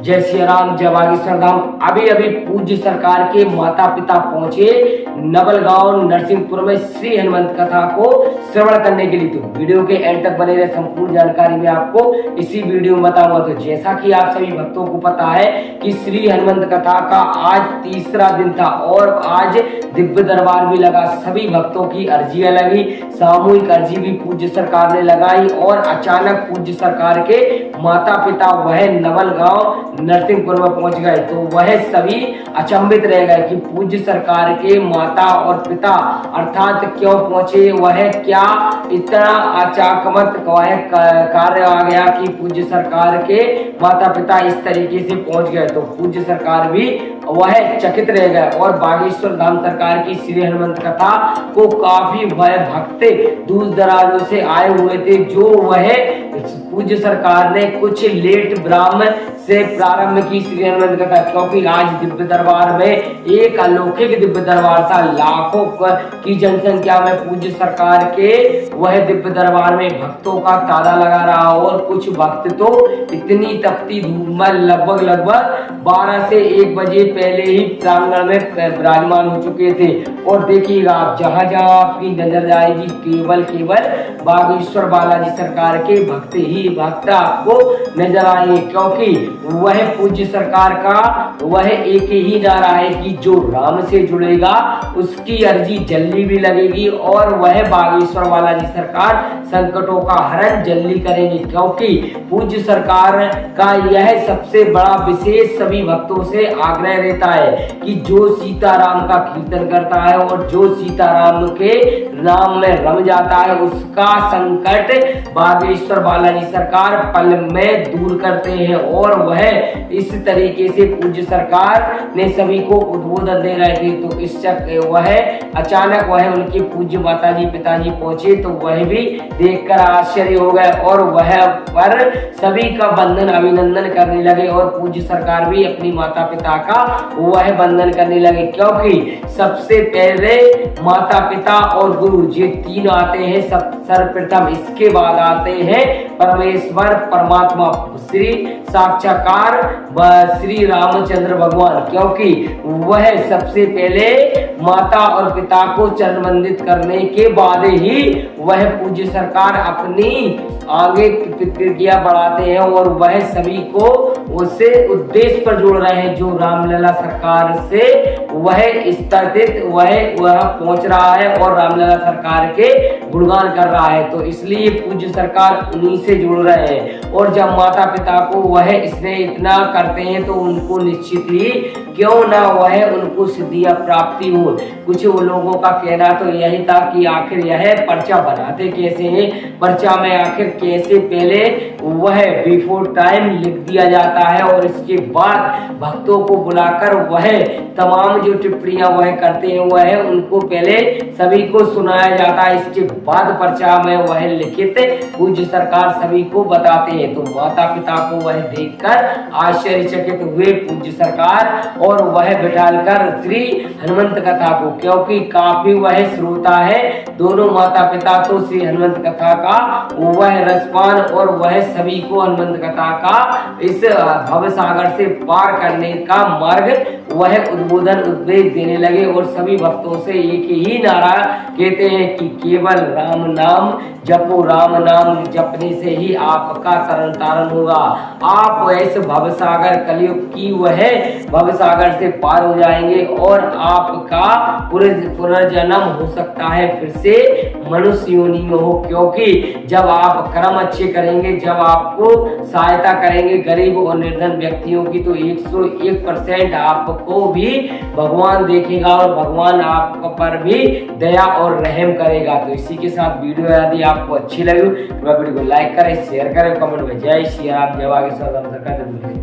जय श्री राम, जय बागेश्वर धाम। अभी अभी पूज्य सरकार के माता पिता पहुंचे नवलगांव नरसिंहपुर में श्री हनुमंत कथा को श्रवण करने के लिए। तो वीडियो के एंड तक बने रहे, संपूर्ण जानकारी मैं आपको इसी वीडियो में बताऊंगा। तो जैसा कि आप सभी भक्तों को पता है कि श्री हनुमंत कथा का आज तीसरा दिन था और आज दिव्य दरबार भी लगा। सभी भक्तों की अर्जियां लगी, सामूहिक अर्जी भी पूज्य सरकार ने लगाई और अचानक पूज्य सरकार के माता पिता वह नवलगांव नरसिंहपुर में पहुंच गए। तो वह सभी अचंभित रह गए कि पूज्य सरकार के माता और पिता अर्थात क्यों पहुंचे, वह क्या इतना अचाकमत कार्य आ गया कि पूज्य सरकार के माता पिता इस तरीके से पहुंच गए। तो पूज्य सरकार भी वह चकित रह गए और बागेश्वर धाम सरकार की श्री हनुमंत कथा को काफी वह भक्त दूर दराजों से आए हुए थे, जो वह पूज्य सरकार ने कुछ लेट ब्राह्मण से प्रारंभ की श्री हनुमंत कथा, क्योंकि आज दिव्य दरबार में एक अलौकिक दिव्य दरबार था। लाखों की जनसंख्या में पूज्य सरकार के वह दिव्य दरबार में भक्तों का ताला लगा रहा और कुछ भक्त तो इतनी तपती धूप में लगभग 12 से 1 बजे पहले ही प्रांगण में विराजमान हो चुके थे। और देखिएगा आप, जहां जहां आपकी नजर जाएगी केवल बागेश्वर बालाजी सरकार के भक्त ही भक्त आपको नजर आएंगे, क्योंकि वह पूज्य सरकार का वह एक ही नारा है कि जो राम से जुड़ेगा उसकी अर्जी जल्दी भी लगेगी और वह बागेश्वर बालाजी सरकार संकटों का हरण जल्दी करेंगे। क्योंकि पूज्य सरकार का यह सबसे बड़ा विशेष सभी भक्तों से आग्रह रहता है कि जो सीताराम का कीर्तन करता है और जो सीताराम के नाम में रम जाता है उसका संकट बागेश्वर बालाजी सरकार पल में दूर करते हैं। और वह इस तरीके से पूज्य सरकार ने सभी को उद्बोधन दे रहे थे। तो इस वह अचानक वह उनके पूज्य माताजी पिताजी पहुंचे तो वह भी देखकर आश्चर्य हो गए और वह पर सभी का बंधन अभिनंदन करने लगे और पूज्य सरकार भी अपनी माता पिता का वह बंधन करने लगे, क्योंकि सबसे पहले माता पिता और गुरु ये तीन आते हैं सर्वप्रथम, इसके बाद आते हैं परमेश्वर परमात्मा श्री साक्षात्कार श्री रामचंद्र भगवान, क्योंकि वह सबसे पहले माता और पिता को चरण वंदित करने के बाद ही वह पूज्य सरकार अपनी आगे प्रतिक्रिया बढ़ाते हैं और वह सभी को उसे उद्देश्य पर जोड़ रहे हैं जो रामलला सरकार से वह स्थित वह पहुंच रहा है और रामलला सरकार के गुणगान कर रहा है। तो इसलिए पूज्य सरकार उन्हीं से जुड़ रहे हैं और जब माता पिता को वह इसने इतना करते हैं तो उनको निश्चित ही क्यों ना वह उनको सिद्धियां प्राप्ति हो। कुछ लोगों का कहना तो यही था कि आखिर यह पर्चा बनाते कैसे हैं, पर्चा में आखिर कैसे पहले वह बिफोर टाइम लिख दिया जाता है और इसके बाद भक्तों को बुलाकर वह तमाम जो टिप्पणियां वह करते हैं वह उनको पहले सभी को सुनाया जाता है, इसके बाद पर्चा में वह लिखित पूज्य सरकार सभी को बताते हैं। तो माता पिता को वह देखकर आश्चर्यचकित हुए पूज्य सरकार और वह बिठालकर श्री हनुमंत कथा को, क्योंकि काफी वह श्रोता है दोनों माता पिता, तो श्री हनुमंत कथा का वह रसपान और वह सभी को हनुमंत कथा का इस भव सागर से पार करने का मार्ग वह उद्बोधन उपदेश देने लगे और सभी भक्तों से एक ही नारा कहते हैं कि केवल राम नाम जपो, राम नाम जपने से ही आपका तरन तारण होगा। आप इस भव सागर कलयुग की वह भव सागर से पार हो जाएंगे और आपका पुनर्जन्म हो सकता है फिर से मनुष्य योनि में हो, क्योंकि जब आप कर्म अच्छे करेंगे, जब आपको सहायता करेंगे गरीब और निर्धन व्यक्तियों की, तो 101% आपको भी भगवान देखेगा और भगवान आप पर भी दया और रहम करेगा। तो इसी के साथ वीडियो यदि आपको अच्छी लगी तो वीडियो को लाइक करें, शेयर करें, कमेंट में जय श्री राम, जय बागेश्वर धाम सरकार।